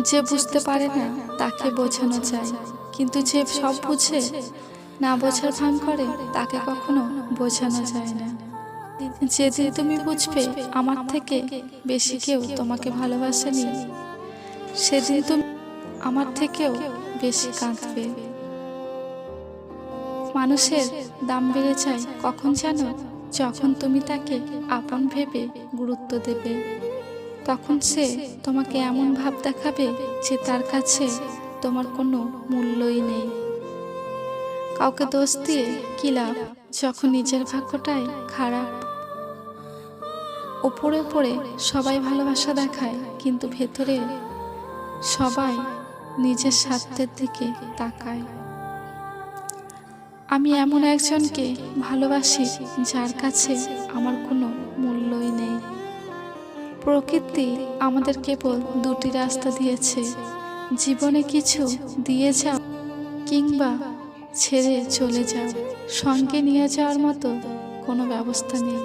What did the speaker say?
যে বুঝতে পারে না তাকে বোঝানো যায়, কিন্তু যে সব বুঝে না বোঝার ভান করে তাকে কখনো বোঝানো যায় না। যেদিন তুমি বুঝবে আমার থেকে বেশি কেউ তোমাকে ভালোবাসেনি, সেদিন তুমি আমার থেকেও বেশি কাঁদবে। মানুষের দাম বেড়ে যায় কখন জানো? যখন তুমি তাকে আপন ভেবে গুরুত্ব দেবে। তখন সে তোমাকে এমন ভাব দেখাবে যে তার কাছে তোমার কোনো মূল্যই নেই। কাউকে দোষ দিয়ে কি লাভ যখন নিজের ভাগ্যটাই খারাপ। ওপরে ওপরে সবাই ভালোবাসা দেখায়, কিন্তু ভেতরে সবাই নিজের স্বার্থের দিকে তাকায়। আমি এমন একজনকে ভালোবাসি যার কাছে আমার কোনো মূল্যই নেই। প্রকৃতি আমাদের কেবল দুটি রাস্তা দিয়েছে, জীবনে কিছু দিয়ে যাও কিংবা ছেড়ে চলে যাও। সঙ্গে নিয়ে যাওয়ার মতো কোনো ব্যবস্থা নেই।